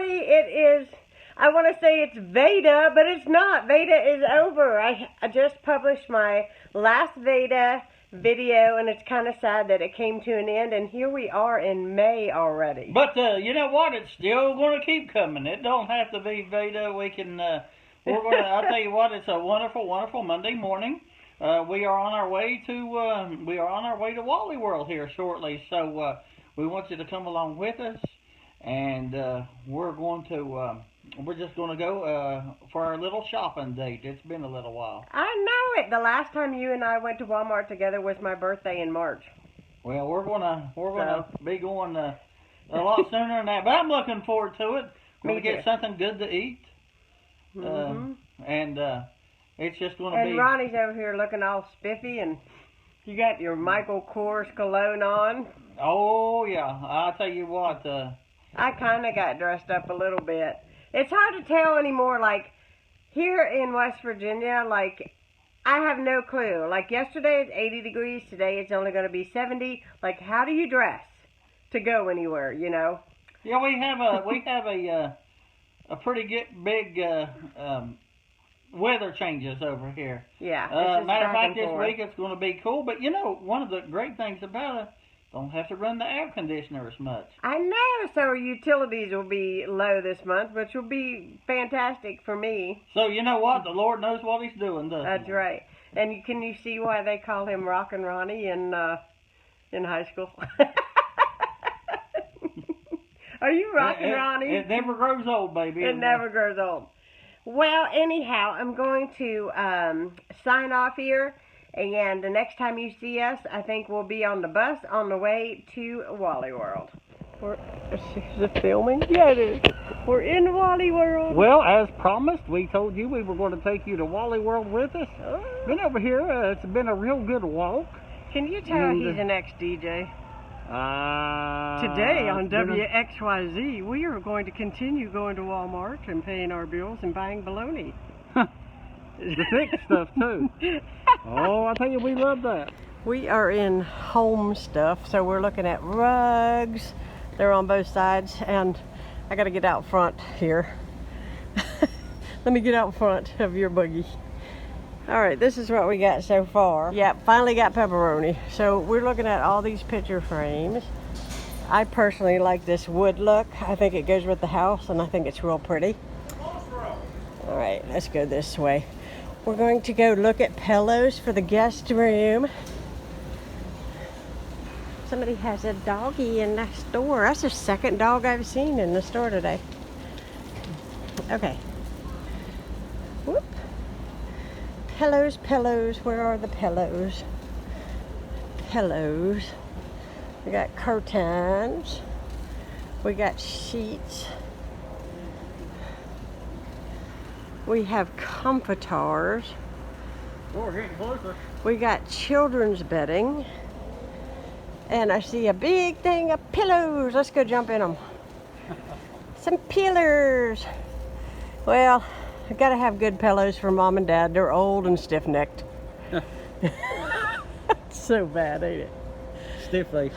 everybody. It is, I want to say it's Veda, but it's not. Veda is over. I just published my last Veda video, and it's kind of sad that it came to an end, and here we are in May already. But you know what? It's still going to keep coming. It don't have to be Veda. We can, we're going to, I'll tell you what, it's a wonderful, wonderful Monday morning. We are on our way to Wally World here shortly, so we want you to come along with us, and we're just going to go for our little shopping date. It's been a little while. I know it. The last time you and I went to Walmart together was my birthday in March. Well, we're gonna be going a lot sooner than that, but I'm looking forward to it. We're going to get something good to eat, and it's just going to be. And Ronnie's over here looking all spiffy, and you got your Michael Kors cologne on. Oh yeah, I'll tell you what. I kind of got dressed up a little bit. It's hard to tell anymore, like, here in West Virginia, like, I have no clue. Like, yesterday it's 80 degrees, today it's only going to be 70. Like, how do you dress to go anywhere, you know? Yeah, we have a pretty big weather changes over here. Yeah. Matter of fact, this week it's going to be cool, but you know, one of the great things about it, don't have to run the air conditioner as much. I know, so our utilities will be low this month, which will be fantastic for me. So you know what? The Lord knows what He's doing, doesn't He? That's right. And can you see why they call him Rockin' Ronnie in high school? Are you Rockin' Ronnie? It never grows old, baby. It never grows old. Well, anyhow, I'm going to sign off here. And the next time you see us, I think we'll be on the bus on the way to Wally World. Is it filming? Yeah, it is. We're in Wally World. Well, as promised, we told you we were going to take you to Wally World with us. Oh. Been over here. It's been a real good walk. Can you tell he's an ex-DJ? Today on WXYZ, we are going to continue going to Walmart and paying our bills and buying bologna. The thick stuff, too. Oh, I tell you, we love that. We are in home stuff, so we're looking at rugs. They're on both sides, and I got to get out front here. Let me get out front of your buggy. All right, this is what we got so far. Yep, finally got pepperoni. So we're looking at all these picture frames. I personally like this wood look. I think it goes with the house, and I think it's real pretty. All right, let's go this way. We're going to go look at pillows for the guest room. Somebody has a doggy in the store. That's the second dog I've seen in the store today. Okay. Whoop. Pillows, pillows. Where are the pillows? Pillows. We got curtains. We got sheets. We have comforters. Oh, we're getting closer. We got children's bedding. And I see a big thing of pillows. Let's go jump in them. Some pillars. Well, I gotta have good pillows for Mom and Dad. They're old and stiff-necked. So bad, ain't it? Stiff face.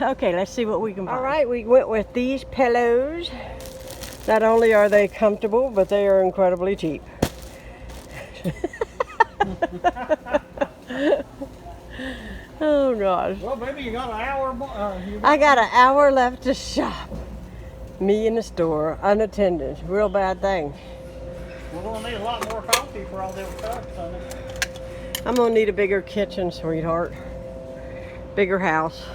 Okay, let's see what we can find. All right, we went with these pillows. Not only are they comfortable, but they are incredibly cheap. Oh gosh. Well, maybe you got an hour more. I got an hour left to shop. Me in the store, unattended. Real bad thing. We're going to need a lot more coffee for all them cups, honey. I'm going to need a bigger kitchen, sweetheart. Bigger house.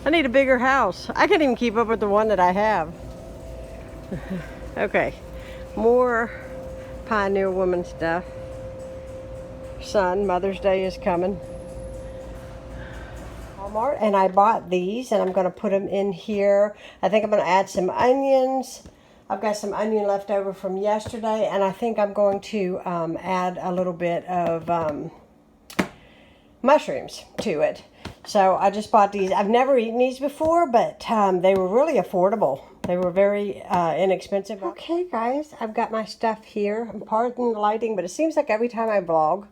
I need a bigger house. I can't even keep up with the one that I have. Okay, more Pioneer Woman stuff. Son, Mother's Day is coming. Walmart, and I bought these, and I'm going to put them in here. I think I'm going to add some onions. I've got some onion left over from yesterday, and I think I'm going to add a little bit of mushrooms to it. So I just bought these. I've never eaten these before, but they were really affordable. They were very inexpensive. Okay, guys, I've got my stuff here. Pardon the lighting, but it seems like every time I vlog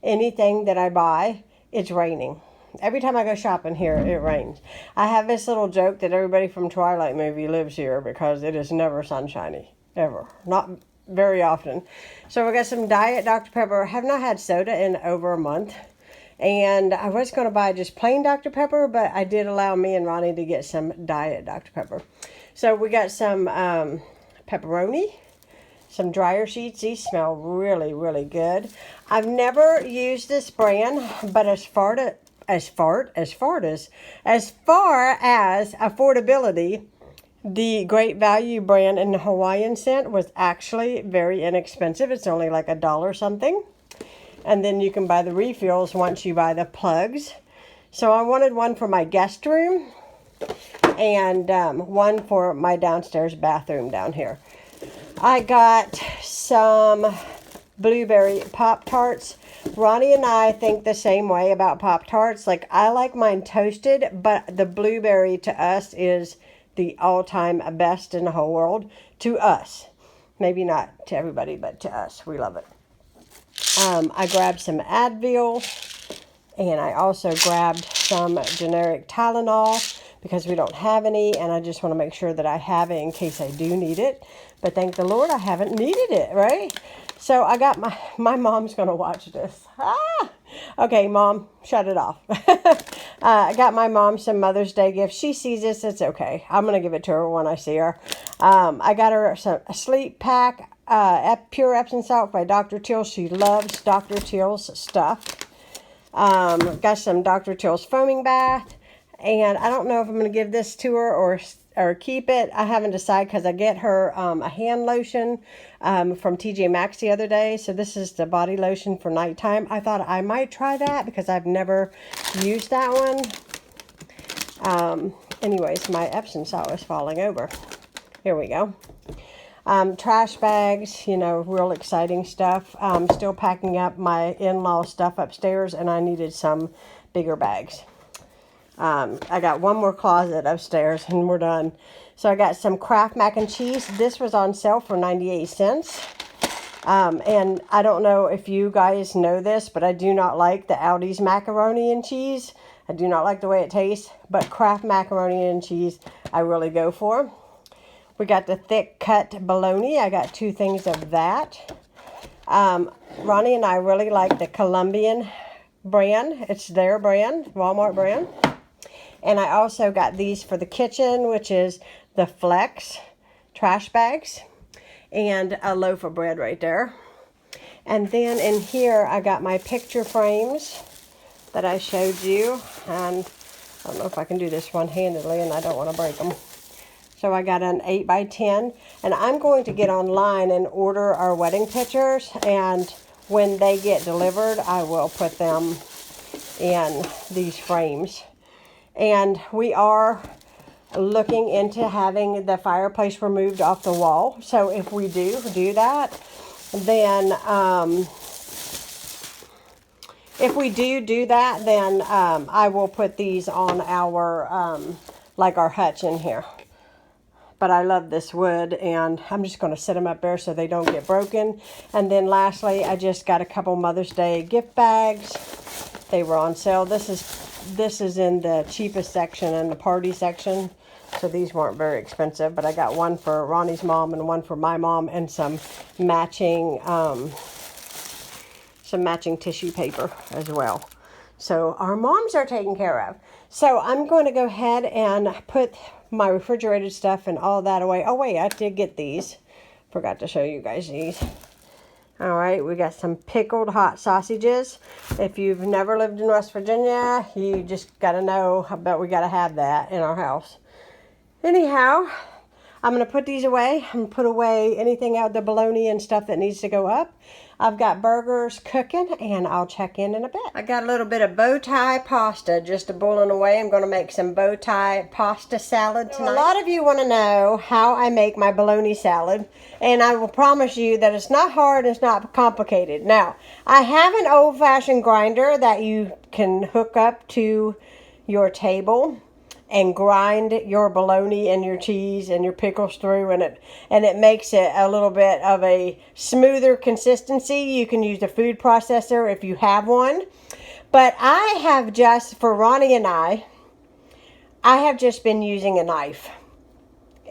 anything that I buy, it's raining. Every time I go shopping here, it rains. I have this little joke that everybody from Twilight movie lives here because it is never sunshiny. Ever. Not very often. So we got some Diet Dr. Pepper. I have not had soda in over a month. And I was going to buy just plain Dr. Pepper, but I did allow me and Ronnie to get some Diet Dr. Pepper. So we got some pepperoni, some dryer sheets. These smell really, really good. I've never used this brand, but as far as affordability, the Great Value brand in the Hawaiian scent was actually very inexpensive. It's only like $1 something. And then you can buy the refills once you buy the plugs. So I wanted one for my guest room and one for my downstairs bathroom down here. I got some blueberry Pop Tarts. Ronnie and I think the same way about Pop Tarts. Like, I like mine toasted, but the blueberry to us is the all-time best in the whole world. To us. Maybe not to everybody, but to us. We love it. I grabbed some Advil, and I also grabbed some generic Tylenol because we don't have any, and I just want to make sure that I have it in case I do need it. But thank the Lord I haven't needed it, right? So I got my mom's going to watch this. Okay, Mom, shut it off. I got my mom some Mother's Day gifts. She sees this, it's okay. I'm going to give it to her when I see her. I got her a sleep pack. Pure Epsom salt by Dr. Teal. She loves Dr. Teal's stuff. Got some Dr. Teal's foaming bath. And I don't know if I'm going to give this to her or keep it. I haven't decided because I get her a hand lotion from TJ Maxx the other day. So this is the body lotion for nighttime. I thought I might try that because I've never used that one. Anyways, my Epsom salt is falling over. Here we go. Trash bags, you know, real exciting stuff. Still packing up my in-law stuff upstairs, and I needed some bigger bags. I got one more closet upstairs, and we're done. So I got some Kraft mac and cheese. This was on sale for 98 cents. And I don't know if you guys know this, but I do not like the Aldi's macaroni and cheese. I do not like the way it tastes, but Kraft macaroni and cheese I really go for. We got the thick cut bologna. I got 2 things of that. Ronnie and I really like the Colombian brand. It's their brand, Walmart brand. And I also got these for the kitchen, which is the Flex trash bags. And a loaf of bread right there. And then in here, I got my picture frames that I showed you. And I don't know if I can do this one-handedly, and I don't want to break them. So I got an 8x10, and I'm going to get online and order our wedding pictures, and when they get delivered, I will put them in these frames. And we are looking into having the fireplace removed off the wall. So if we do that, then I will put these on our like our hutch in here. But I love this wood, and I'm just going to set them up there so they don't get broken. And then lastly, I just got a couple Mother's Day gift bags. They were on sale. This is in the cheapest section, in the party section. So these weren't very expensive, but I got one for Ronnie's mom and one for my mom, and some matching tissue paper as well. So our moms are taken care of. So I'm going to go ahead and put my refrigerated stuff and all that away. Oh wait, I did get these. Forgot to show you guys these. All right, we got some pickled hot sausages. If you've never lived in West Virginia, you just got to know, but we got to have that in our house. Anyhow, I'm going to put these away. I'm going to put away anything out, the bologna and stuff that needs to go up. I've got burgers cooking, and I'll check in a bit. I got a little bit of bow tie pasta just boiling away. I'm going to make some bow tie pasta salad tonight. A lot of you want to know how I make my bologna salad, and I will promise you that it's not hard, it's not complicated. Now, I have an old-fashioned grinder that you can hook up to your table and grind your bologna and your cheese and your pickles through, and it makes it a little bit of a smoother consistency. You can use a food processor if you have one. But I have just, for Ronnie and I have just been using a knife.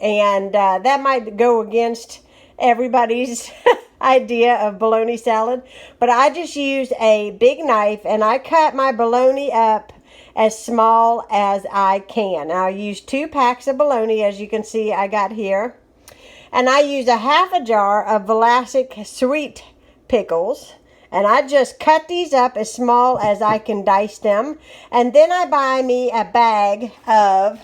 And that might go against everybody's idea of bologna salad. But I just use a big knife and I cut my bologna up as small as I can. Now, I use 2 packs of bologna, as you can see I got here. And I use a half a jar of Vlasic sweet pickles. And I just cut these up as small as I can dice them. And then I buy me a bag of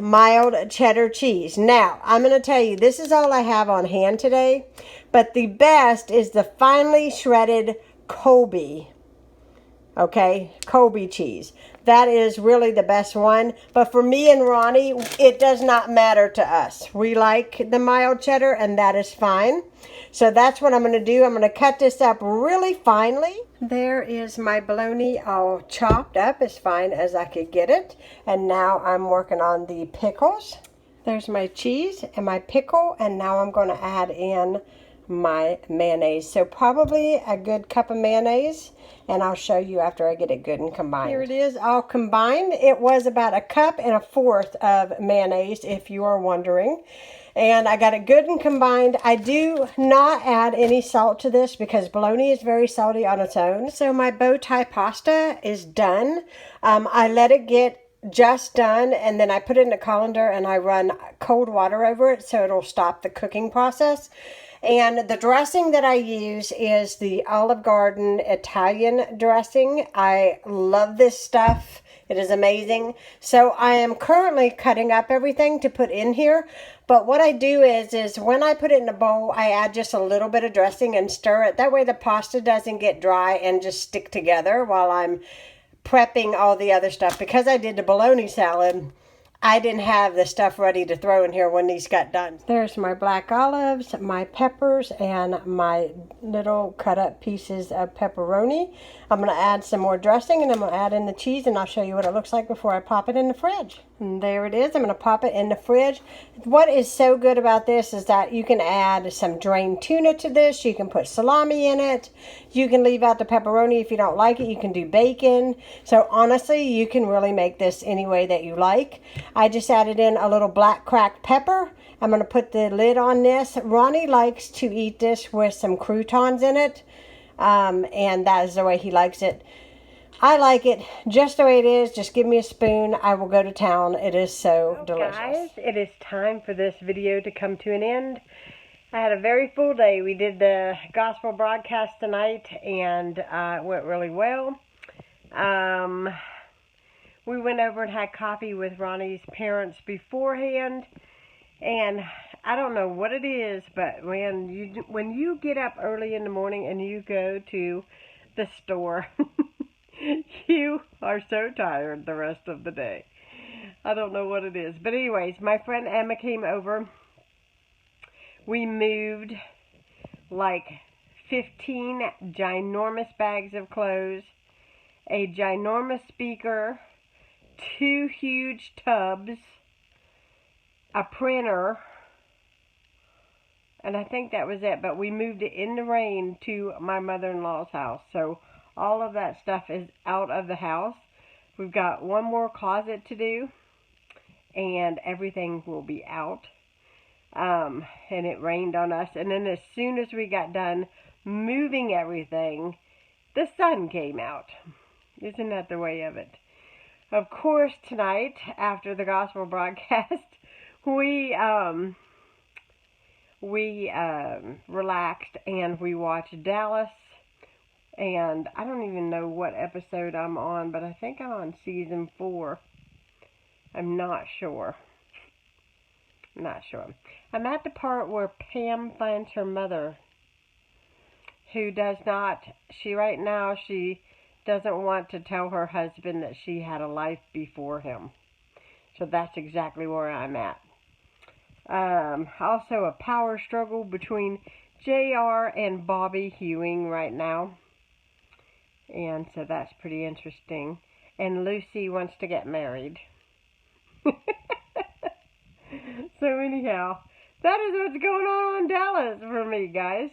mild cheddar cheese. Now, I'm going to tell you, this is all I have on hand today. But the best is the finely shredded Colby. Okay, Colby cheese. That is really the best one. But for me and Ronnie, it does not matter to us. We like the mild cheddar, and that is fine. So that's what I'm going to do. I'm going to cut this up really finely. There is my bologna all chopped up as fine as I could get it. And now I'm working on the pickles. There's my cheese and my pickle. And now I'm going to add in my mayonnaise. So probably a good cup of mayonnaise. And I'll show you after I get it good and combined. Here it is all combined. It was about 1.25 cups of mayonnaise, if you are wondering. And I got it good and combined. I do not add any salt to this because bologna is very salty on its own. So my bow tie pasta is done. I let it get just done, and then I put it in a colander and I run cold water over it so it'll stop the cooking process. And the dressing that I use is the Olive Garden Italian dressing. I love this stuff. It is amazing. So I am currently cutting up everything to put in here. But what I do is when I put it in a bowl, I add just a little bit of dressing and stir it. That way the pasta doesn't get dry and just stick together while I'm prepping all the other stuff. Because I did the bologna salad, I didn't have the stuff ready to throw in here when these got done. There's my black olives, my peppers, and my little cut up pieces of pepperoni. I'm going to add some more dressing, and I'm going to add in the cheese, and I'll show you what it looks like before I pop it in the fridge. And there it is. I'm going to pop it in the fridge. What is so good about this is that you can add some drained tuna to this. You can put salami in it. You can leave out the pepperoni if you don't like it. You can do bacon. So honestly, you can really make this any way that you like. I just added in a little black cracked pepper. I'm going to put the lid on this. Ronnie likes to eat this with some croutons in it. And that is the way he likes it. I like it just the way it is. Just give me a spoon. I will go to town. It is so delicious. Guys, it is time for this video to come to an end. I had a very full day. We did the gospel broadcast tonight, and it went really well. We went over and had coffee with Ronnie's parents beforehand, and I don't know what it is, but when you get up early in the morning and you go to the store, you are so tired the rest of the day. I don't know what it is. But anyways, my friend Emma came over. We moved like 15 ginormous bags of clothes, a ginormous speaker, 2 huge tubs, a printer, and I think that was it. But we moved it in the rain to my mother-in-law's house. So all of that stuff is out of the house. We've got one more closet to do, and everything will be out. And it rained on us. And then as soon as we got done moving everything, the sun came out. Isn't that the way of it? Of course, tonight, after the gospel broadcast, we relaxed and we watched Dallas. And I don't even know what episode I'm on, but I think I'm on season 4. I'm not sure. I'm at the part where Pam finds her mother, who right now she doesn't want to tell her husband that she had a life before him. So that's exactly where I'm at. Also a power struggle between JR and Bobby Hewing right now. And so that's pretty interesting. And Lucy wants to get married. So anyhow, that is what's going on in Dallas for me, guys.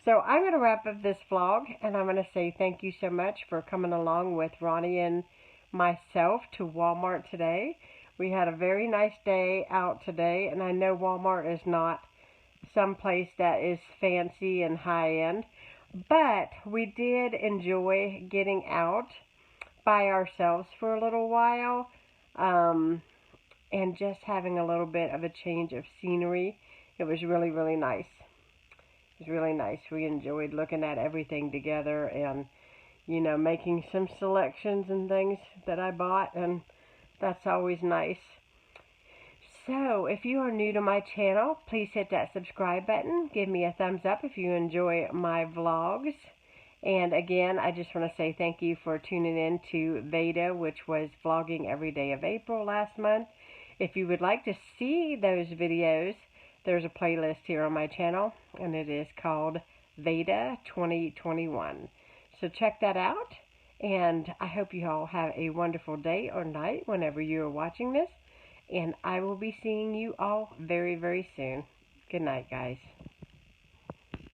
So I'm going to wrap up this vlog, and I'm going to say thank you so much for coming along with Ronnie and myself to Walmart today. We had a very nice day out today, and I know Walmart is not some place that is fancy and high-end, but we did enjoy getting out by ourselves for a little while, and just having a little bit of a change of scenery. It was really, really nice. It was really nice. We enjoyed looking at everything together and, you know, making some selections and things that I bought, and that's always nice. So, if you are new to my channel, please hit that subscribe button. Give me a thumbs up if you enjoy my vlogs. And again, I just want to say thank you for tuning in to Veda, which was vlogging every day of April last month. If you would like to see those videos, there's a playlist here on my channel, and it is called Veda 2021. So check that out, and I hope you all have a wonderful day or night whenever you are watching this, and I will be seeing you all very, very soon. Good night, guys.